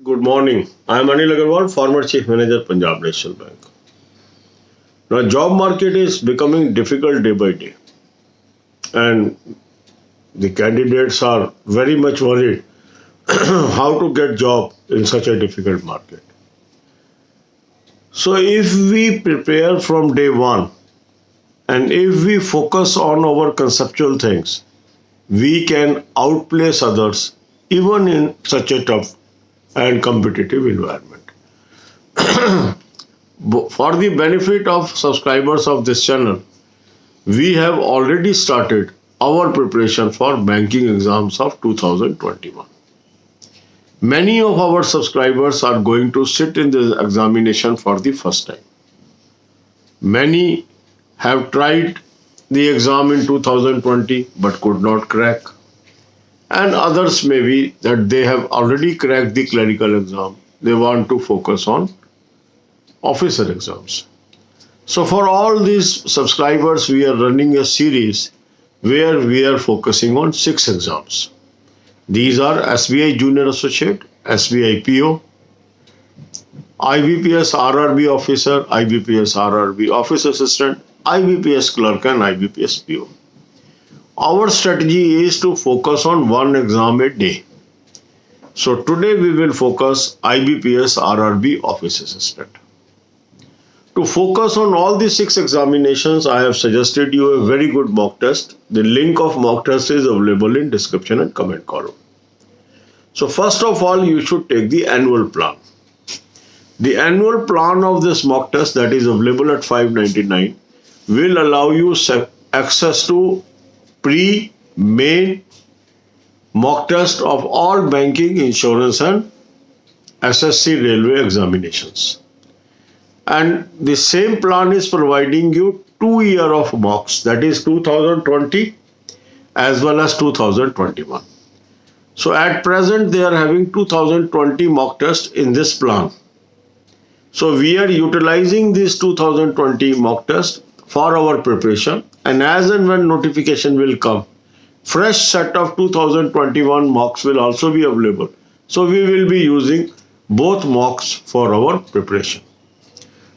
Good morning. I am Anil Agarwal, former Chief Manager, Punjab National Bank. Now, job market is becoming difficult day by day, and the candidates are very much worried how to get job in such a difficult market. So, if we prepare from day one, and if we focus on our conceptual things, we can outplace others even in such a tough and competitive environment. For the benefit of subscribers of this channel, we have already started our preparation for banking exams of 2021. Many of our subscribers are going to sit in this examination for the first time. Many have tried the exam in 2020 but could not crack. And others may be that they have already cracked the clerical exam. They want to focus on officer exams. So for all these subscribers, we are running a series where we are focusing on 6 exams. These are SBI Junior Associate, SBI PO, IBPS RRB Officer, IBPS RRB Office Assistant, IBPS Clerk and IBPS PO. Our strategy is to focus on one exam a day. So today we will focus IBPS RRB Office Assistant. To focus on all the 6 examinations, I have suggested you a very good mock test. The link of mock test is available in description and comment column. So first of all, you should take the annual plan. The annual plan of this mock test that is available at $599 will allow you access to pre, main, mock test of all banking, insurance and SSC railway examinations. And the same plan is providing you 2 years of mocks, that is 2020 as well as 2021. So at present they are having 2020 mock test in this plan. So we are utilizing this 2020 mock test for our preparation, and as and when notification will come, fresh set of 2021 mocks will also be available. So we will be using both mocks for our preparation.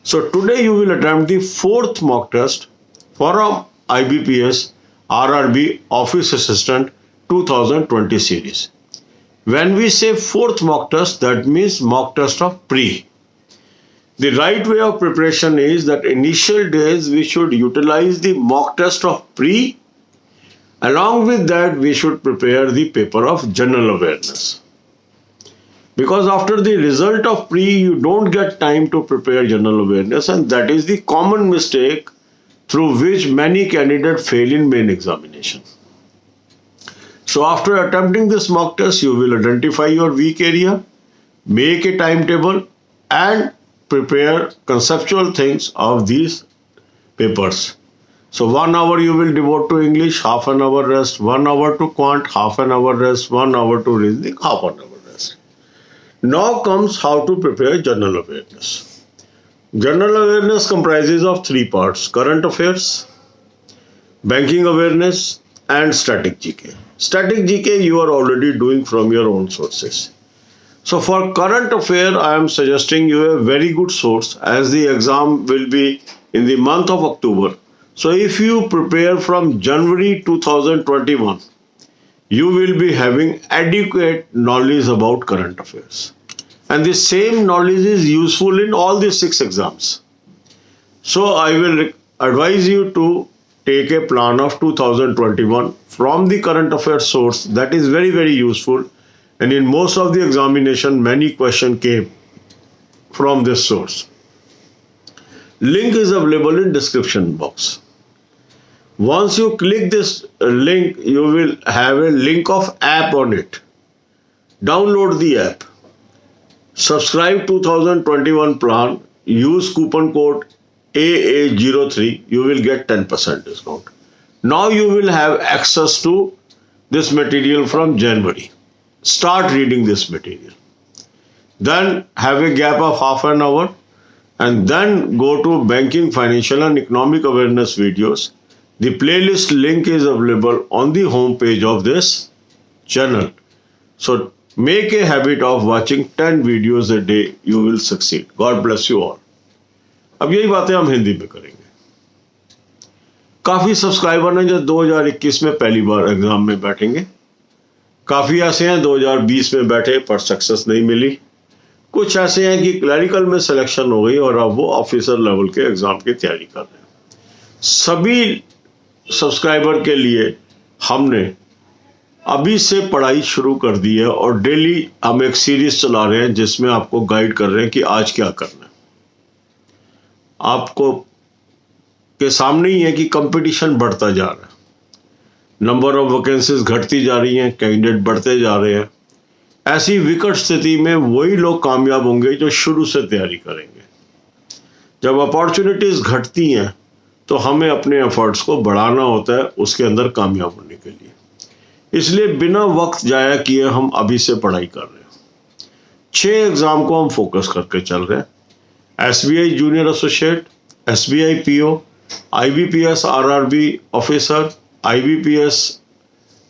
So today you will attempt the 4th mock test for our IBPS RRB Office Assistant 2020 series. When we say 4th mock test, that means mock test of pre. The right way of preparation is that initial days we should utilize the mock test of pre. Along with that, we should prepare the paper of general awareness. Because after the result of pre, you don't get time to prepare general awareness, and that is the common mistake through which many candidates fail in main examination. So after attempting this mock test, you will identify your weak area, make a timetable and prepare conceptual things of these papers. So 1 hour you will devote to English, half an hour rest, 1 hour to quant, half an hour rest, 1 hour to reasoning, half an hour rest. Now comes how to prepare general awareness. General awareness comprises of 3 parts: current affairs, banking awareness and static GK. Static GK you are already doing from your own sources. So for current affair, I am suggesting you a very good source, as the exam will be in the month of October. So if you prepare from January 2021, you will be having adequate knowledge about current affairs. And the same knowledge is useful in all the 6 exams. So I will advise you to take a plan of 2021 from the current affairs source. That is very, very useful. And in most of the examination, many questions came from this source. Link is available in description box. Once you click this link, you will have a link of app on it. Download the app. Subscribe 2021 plan. Use coupon code AA03. You will get 10% discount. Now you will have access to this material from January. Start reading this material. Then have a gap of half an hour and then go to banking, financial and economic awareness videos. The playlist link is available on the home page of this channel. So Make a habit of watching 10 videos a day. You will succeed. God bless you all. अब यही बातें हम हिंदी में करेंगे। काफी subscriber हैं जो 2021 में पहली बार एग्जाम में बैठेंगे। काफी ऐसे हैं 2020 में बैठे पर सक्सेस नहीं मिली। कुछ ऐसे हैं कि क्लरिकल में सिलेक्शन हो गई और अब वो ऑफिसर लेवल के एग्जाम की तैयारी कर रहे हैं। सभी सब्सक्राइबर के लिए हमने अभी से पढ़ाई शुरू कर दी है और डेली हम एक सीरीज चला रहे हैं जिसमें आपको गाइड कर रहे हैं कि आज क्या करना है। आपको के सामने ही है कि कंपटीशन बढ़ता जा रहा है, नंबर ऑफ वैकेंसीज घटती जा रही हैं, कैंडिडेट बढ़ते जा रहे हैं। ऐसी विकट स्थिति में वही लोग कामयाब होंगे जो शुरू से तैयारी करेंगे। जब अपॉर्चुनिटीज घटती हैं तो हमें अपने एफर्ट्स को बढ़ाना होता है उसके अंदर कामयाब होने के लिए। इसलिए बिना वक्त जाया किए हम अभी से पढ़ाई कर रहे हैं। 6 एग्जाम को हम फोकस करके चल रहे हैं। SBI junior associate, SBI PO, IBPS RRB officer, IBPS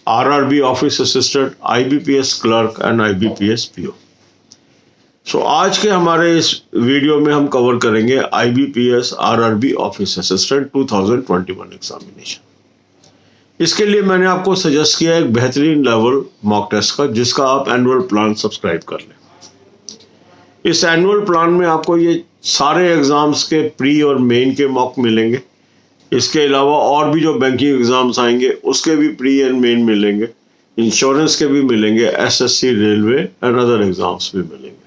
RRB office assistant, IBPS clerk and IBPS PO। सो आज के हमारे इस वीडियो में हम कवर करेंगे IBPS RRB office assistant 2021 examination. इसके लिए मैंने आपको सजेस्ट किया एक बेहतरीन लेवल मॉक टेस्ट का जिसका आप एनुअल प्लान सब्सक्राइब कर लें। इस एनुअल प्लान में आपको ये सारे एग्जाम्स के प्री और मेन के मॉक मिलेंगे। इसके अलावा और भी जो बैंकिंग एग्जाम्स आएंगे उसके भी प्री एंड मेन मिलेंगे, इंश्योरेंस के भी मिलेंगे, SSC, railway and other exams भी मिलेंगे।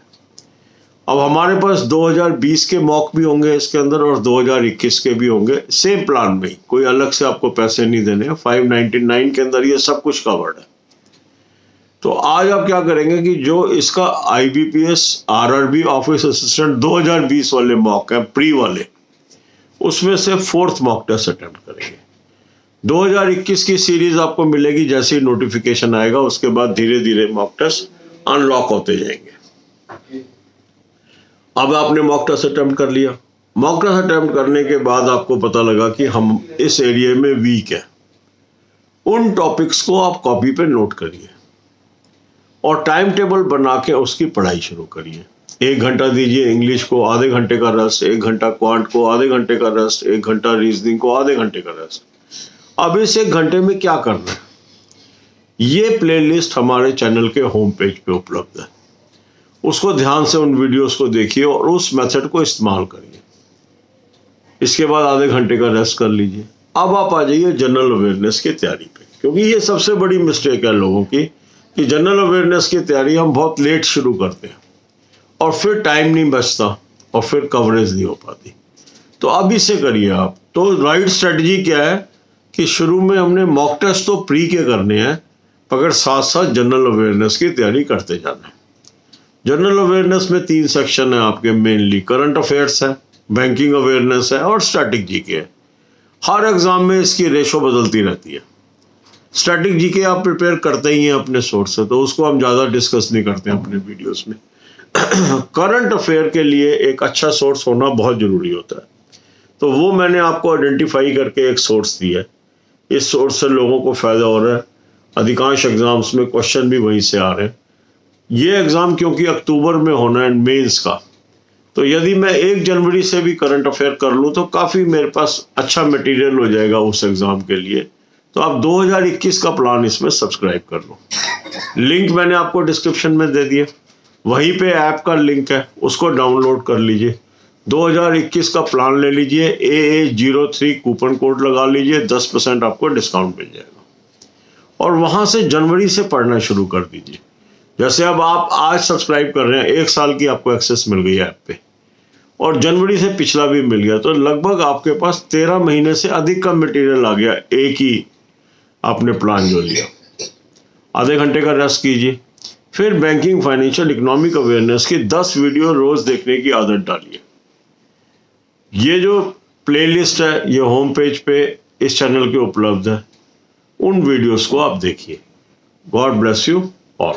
अब हमारे पास 2020 के मॉक भी होंगे इसके अंदर और 2021 के भी होंगे, सेम प्लान में ही, कोई अलग से आपको पैसे नहीं देने हैं। 599 के अंदर ये सब कुछ कवर्ड है। तो आज आप क्या करेंगे कि जो इसका IBPS RRB ऑफिस असिस्टेंट 2020 वाले मॉक है प्री वाले, उसमें से 4th मॉक टेस्ट अटेम्प्ट करेंगे। 2021 की सीरीज आपको मिलेगी, जैसे ही नोटिफिकेशन आएगा उसके बाद धीरे धीरे मॉक टेस्ट अनलॉक होते जाएंगे। अब आपने मॉक टेस्ट अटेम्प्ट कर लिया। मॉक टेस्ट अटेम्प्ट करने के बाद आपको पता लगा कि हम इस एरिया में वीक है। उन टॉपिक्स को आप कॉपी पे नोट करिए और टाइम टेबल बना के उसकी पढ़ाई शुरू करिए। 1 घंटा दीजिए इंग्लिश को, आधे घंटे का रेस्ट, 1 घंटा क्वांट को, आधे घंटे का रेस्ट, 1 घंटा रीजनिंग को, आधे घंटे का रेस्ट। अब इस 1 घंटे में क्या करना है, ये प्लेलिस्ट हमारे चैनल के होम पेज पे उपलब्ध है। उसको ध्यान से उन वीडियोस को देखिए और उस मेथड को इस्तेमाल करिए। इसके बाद आधे घंटे का रेस्ट कर लीजिए। अब आप आ जाइए जनरल अवेयरनेस की तैयारी पे, क्योंकि ये सबसे बड़ी मिस्टेक है लोगों की कि जनरल अवेयरनेस की तैयारी हम बहुत लेट शुरू करते हैं और फिर टाइम नहीं बचता और फिर कवरेज नहीं हो पाती। तो अब इसे करिए आप। तो राइट स्ट्रेटजी क्या है कि शुरू में हमने मॉक टेस्ट तो प्री के करने हैं, मगर साथ साथ जनरल अवेयरनेस की तैयारी करते जाना है। जनरल अवेयरनेस में 3 सेक्शन है आपके, मेनली करंट अफेयर्स है, बैंकिंग अवेयरनेस है और स्टैटिक जीके है। हर एग्जाम में इसकी रेशो बदलती रहती है। स्टैटिक जीके आप प्रिपेयर करते ही हैं अपने सोर्स से, तो उसको हम ज़्यादा डिस्कस नहीं करते हैं अपने वीडियोस में। करंट अफेयर के लिए एक अच्छा सोर्स होना बहुत ज़रूरी होता है, तो वो मैंने आपको आइडेंटिफाई करके एक सोर्स दिया है। इस सोर्स से लोगों को फ़ायदा हो रहा है। अधिकांश एग्जाम्स में क्वेश्चन भी वहीं से आ रहे हैं। ये एग्ज़ाम क्योंकि अक्टूबर में होना है मेंस का, तो यदि मैं 1 जनवरी से भी करंट अफेयर कर लूँ तो काफ़ी मेरे पास अच्छा मटेरियल हो जाएगा उस एग्ज़ाम के लिए। तो आप 2021 का प्लान इसमें सब्सक्राइब कर लो। लिंक मैंने आपको डिस्क्रिप्शन में दे दिया, वहीं पे ऐप का लिंक है, उसको डाउनलोड कर लीजिए। 2021 का प्लान ले लीजिए, AA03 कूपन कोड लगा लीजिए, 10% आपको डिस्काउंट मिल जाएगा। और वहाँ से जनवरी से पढ़ना शुरू कर दीजिए। जैसे अब आप आज सब्सक्राइब कर रहे हैं, 1 साल की आपको एक्सेस मिल गई ऐप पे और जनवरी से पिछला भी मिल गया, तो लगभग आपके पास 13 महीने से अधिक का मटेरियल आ गया एक ही आपने प्लान जो लिया। आधे घंटे का रेस्ट कीजिए, फिर बैंकिंग, फाइनेंशियल, इकोनॉमिक अवेयरनेस की 10 वीडियो रोज देखने की आदत डालिए। ये जो प्लेलिस्ट है ये होम पेज पे इस चैनल के उपलब्ध है, उन वीडियोस को आप देखिए। God bless you all.